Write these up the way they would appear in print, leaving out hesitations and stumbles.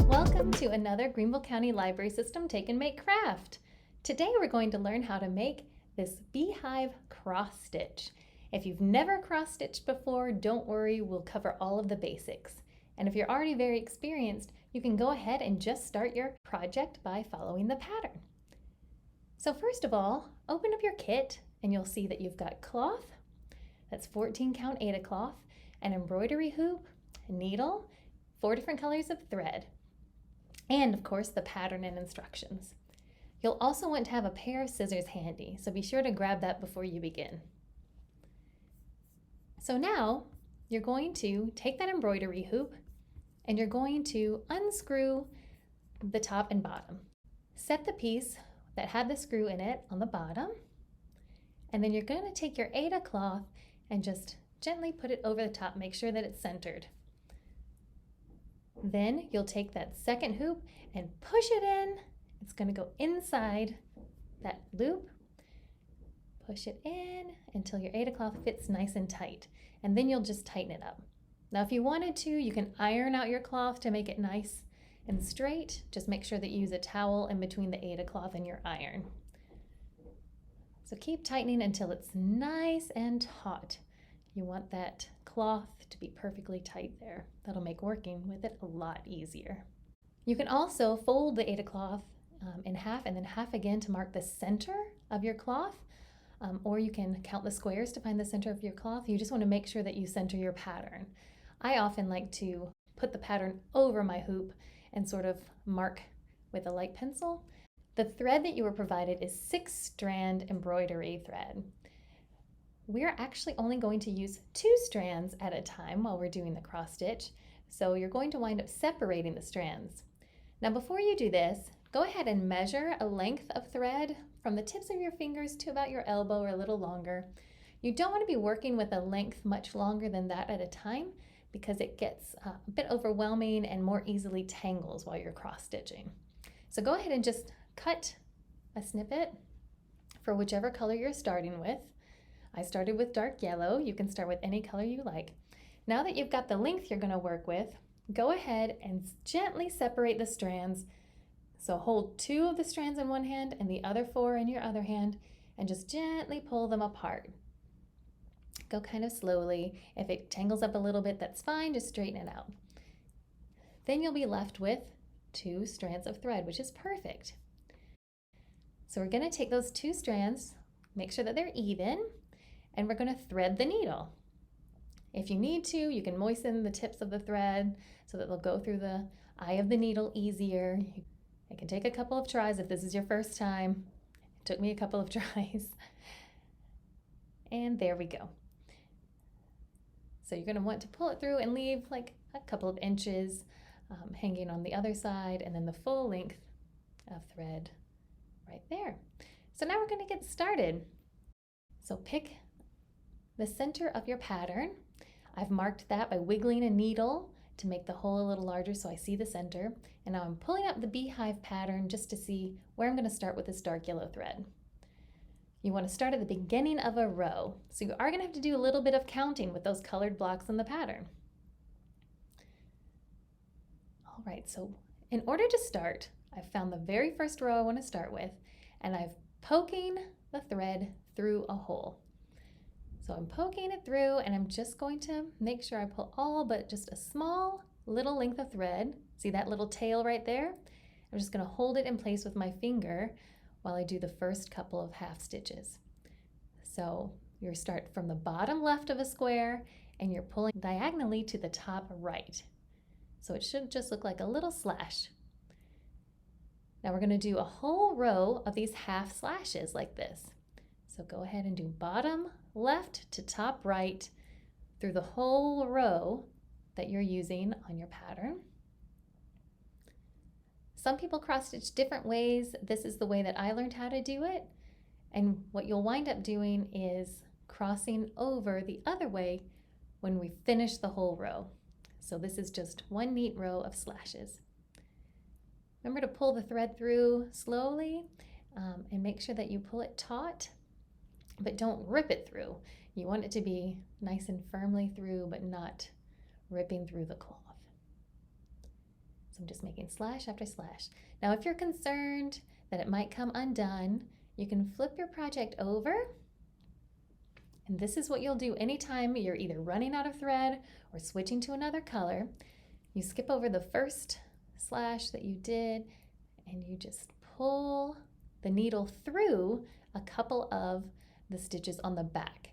Welcome to another Greenville County Library System Take and Make craft. Today we're going to learn how to make this beehive cross stitch. If you've never cross stitched before, don't worry, we'll cover all of the basics. And if you're already very experienced, you can go ahead and just start your project by following the pattern. So first of all, open up your kit and you'll see that you've got cloth, that's 14 count Aida cloth, an embroidery hoop, a needle, 4 different colors of thread, and of course the pattern and instructions. You'll also want to have a pair of scissors handy, so be sure to grab that before you begin. So now you're going to take that embroidery hoop and you're going to unscrew the top and bottom. Set the piece that had the screw in it on the bottom, and then you're going to take your Aida cloth and just gently put it over the top. Make sure that it's centered. Then you'll take that second hoop and push it in. It's going to go inside that loop. Push it in until your Aida cloth fits nice and tight, and then you'll just tighten it up. Now if you wanted to, you can iron out your cloth to make it nice and straight. Just make sure that you use a towel in between the Aida cloth and your iron. So keep tightening until it's nice and taut. You want that cloth to be perfectly tight there. That'll make working with it a lot easier. You can also fold the Aida cloth in half and then half again to mark the center of your cloth, or you can count the squares to find the center of your cloth. You just want to make sure that you center your pattern. I often like to put the pattern over my hoop and sort of mark with a light pencil. The thread that you were provided is 6-strand embroidery thread. We're actually only going to use 2 strands at a time while we're doing the cross stitch, so you're going to wind up separating the strands. Now before you do this, go ahead and measure a length of thread from the tips of your fingers to about your elbow or a little longer. You don't want to be working with a length much longer than that at a time because it gets a bit overwhelming and more easily tangles while you're cross stitching. So go ahead and just cut a snippet for whichever color you're starting with. I started with dark yellow. You can start with any color you like. Now that you've got the length you're going to work with, go ahead and gently separate the strands. So hold 2 of the strands in one hand and the other 4 in your other hand, and just gently pull them apart. Go kind of slowly. If it tangles up a little bit, that's fine. Just straighten it out. Then you'll be left with 2 strands of thread, which is perfect. So we're going to take those 2 strands, make sure that they're even, and we're going to thread the needle. If you need to, you can moisten the tips of the thread so that they'll go through the eye of the needle easier. It can take a couple of tries if this is your first time. It took me a couple of tries. And there we go. So you're going to want to pull it through and leave like a couple of inches hanging on the other side, and then the full length of thread right there. So now we're going to get started. So pick the center of your pattern. I've marked that by wiggling a needle to make the hole a little larger so I see the center. And now I'm pulling up the beehive pattern just to see where I'm going to start with this dark yellow thread. You want to start at the beginning of a row. So you are going to have to do a little bit of counting with those colored blocks in the pattern. All right, so in order to start, I've found the very first row I want to start with, and I'm poking the thread through a hole. So I'm poking it through, and I'm just going to make sure I pull all but just a small little length of thread. See that little tail right there? I'm just going to hold it in place with my finger while I do the first couple of half stitches. So you start from the bottom left of a square and you're pulling diagonally to the top right. So it should just look like a little slash. Now we're going to do a whole row of these half slashes like this. So go ahead and do bottom left to top right through the whole row that you're using on your pattern. Some people cross stitch different ways. This is the way that I learned how to do it. And what you'll wind up doing is crossing over the other way when we finish the whole row. So this is just one neat row of slashes. Remember to pull the thread through slowly and make sure that you pull it taut, but don't rip it through. You want it to be nice and firmly through, but not ripping through the cloth. So I'm just making slash after slash. Now, if you're concerned that it might come undone, you can flip your project over. And this is what you'll do anytime you're either running out of thread or switching to another color. You skip over the first slash that you did and you just pull the needle through a couple of the stitches on the back.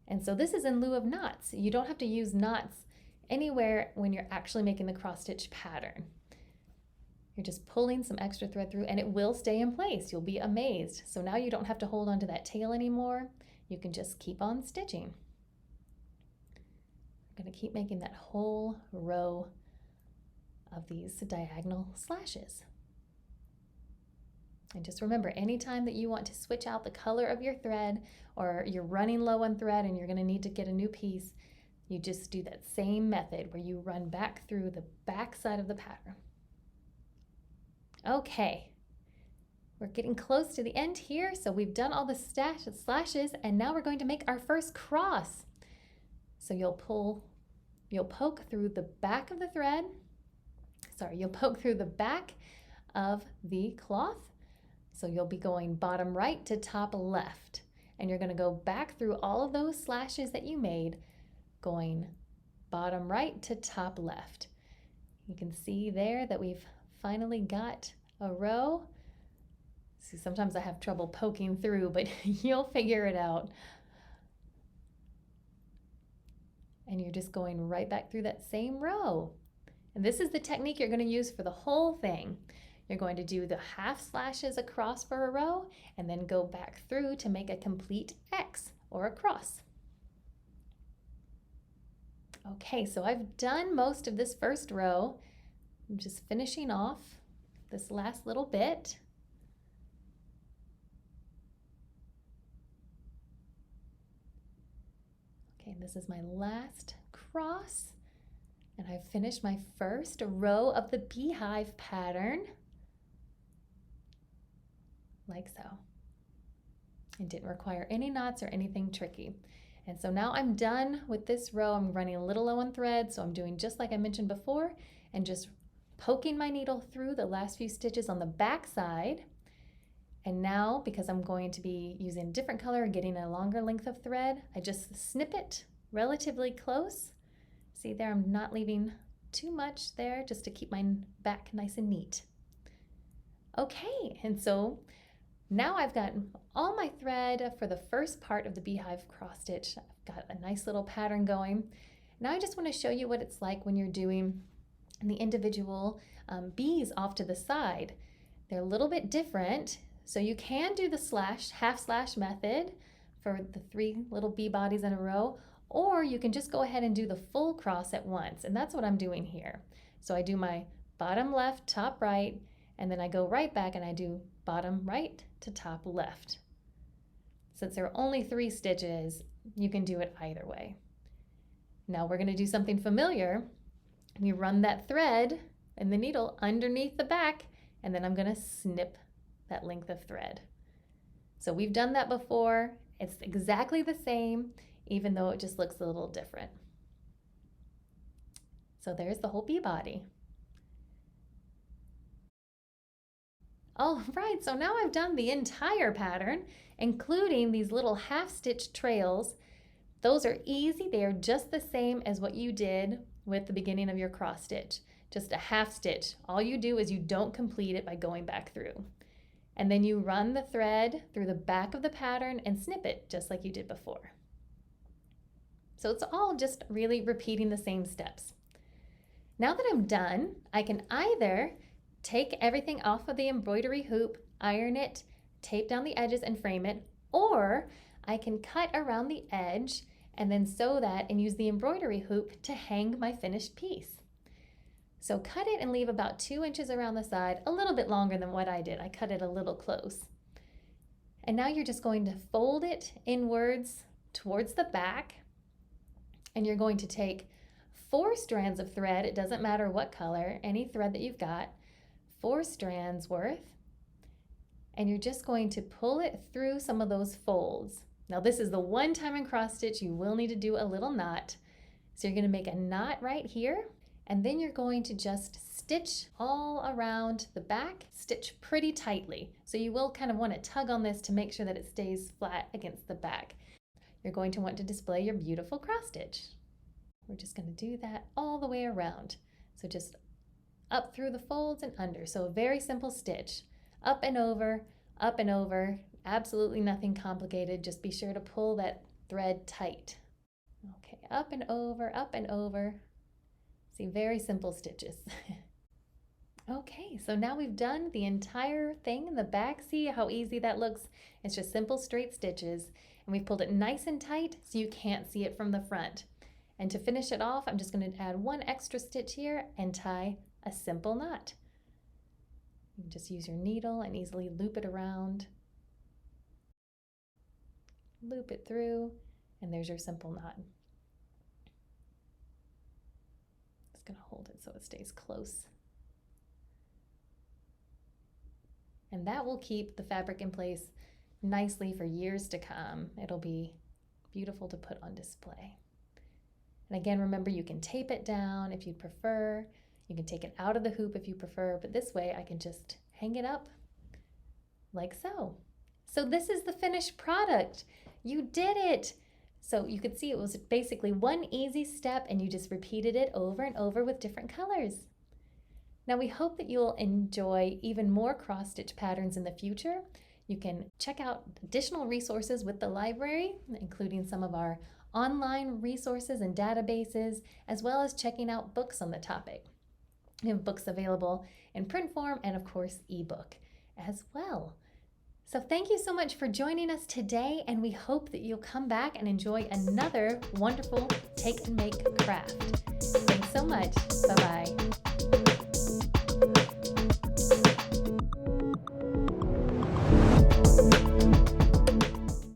And so this is in lieu of knots. You don't have to use knots anywhere when you're actually making the cross stitch pattern. You're just pulling some extra thread through and it will stay in place. You'll be amazed. So now you don't have to hold on to that tail anymore. You can just keep on stitching. I'm going to keep making that whole row of these diagonal slashes. And just remember, anytime that you want to switch out the color of your thread or you're running low on thread and you're going to need to get a new piece, you just do that same method where you run back through the back side of the pattern. Okay, we're getting close to the end here, so we've done all the slashes and now we're going to make our first cross. So you'll poke through the back of the thread, you'll poke through the back of the cloth. So you'll be going bottom right to top left, and you're going to go back through all of those slashes that you made, going bottom right to top left. You can see there that we've finally got a row. See, sometimes I have trouble poking through, but you'll figure it out. And you're just going right back through that same row. And this is the technique you're going to use for the whole thing. You're going to do the half slashes across for a row and then go back through to make a complete X or a cross. Okay, so I've done most of this first row. I'm just finishing off this last little bit. Okay, this is my last cross, and I've finished my first row of the beehive pattern, like so. It didn't require any knots or anything tricky. And so now I'm done with this row. I'm running a little low on thread, so I'm doing just like I mentioned before, and just poking my needle through the last few stitches on the back side. And now, because I'm going to be using a different color, getting a longer length of thread, I just snip it relatively close. See there, I'm not leaving too much there, just to keep my back nice and neat. Okay, and so now I've got all my thread for the first part of the beehive cross stitch. I've got a nice little pattern going. Now I just want to show you what it's like when you're doing the individual bees off to the side. They're a little bit different. So you can do the half slash method for the 3 little bee bodies in a row, or you can just go ahead and do the full cross at once. And that's what I'm doing here. So I do my bottom left, top right, and then I go right back and I do bottom right to top left. Since there are only 3 stitches, you can do it either way. Now we're going to do something familiar. We run that thread and the needle underneath the back, and then I'm going to snip that length of thread. So we've done that before. It's exactly the same, even though it just looks a little different. So there's the whole bee body. All right, so now I've done the entire pattern, including these little half stitch trails. Those are easy. They are just the same as what you did with the beginning of your cross stitch, just a half stitch. All you do is you don't complete it by going back through. And then you run the thread through the back of the pattern and snip it just like you did before. So it's all just really repeating the same steps. Now that I'm done, I can either take everything off of the embroidery hoop, iron it, tape down the edges and frame it, or I can cut around the edge and then sew that and use the embroidery hoop to hang my finished piece. So cut it and leave about 2 inches around the side, a little bit longer than what I did. I cut it a little close. And now you're just going to fold it inwards towards the back, and you're going to take 4 strands of thread, it doesn't matter what color, any thread that you've got, 4 strands worth, and you're just going to pull it through some of those folds. Now this is the one time in cross stitch you will need to do a little knot. So you're going to make a knot right here, and then you're going to just stitch all around the back, stitch pretty tightly. So you will kind of want to tug on this to make sure that it stays flat against the back. You're going to want to display your beautiful cross stitch. We're just going to do that all the way around. So just up through the folds and under. So a very simple stitch. Up and over, absolutely nothing complicated. Just be sure to pull that thread tight. Okay, up and over. See, very simple stitches. Okay, so now we've done the entire thing in the back. See how easy that looks? It's just simple straight stitches, and we've pulled it nice and tight so you can't see it from the front. And to finish it off, I'm just going to add one extra stitch here and tie a simple knot. You can just use your needle and easily loop it around. Loop it through, and there's your simple knot. Just going to hold it so it stays close. And that will keep the fabric in place nicely for years to come. It'll be beautiful to put on display. And again, remember, you can tape it down if you prefer. You can take it out of the hoop if you prefer, but this way I can just hang it up like so. So this is the finished product. You did it. So you could see it was basically one easy step, and you just repeated it over and over with different colors. Now we hope that you'll enjoy even more cross-stitch patterns in the future. You can check out additional resources with the library, including some of our online resources and databases, as well as checking out books on the topic. We have books available in print form and, of course, ebook as well. So thank you so much for joining us today, and we hope that you'll come back and enjoy another wonderful Take and Make craft. Thanks so much. Bye-bye.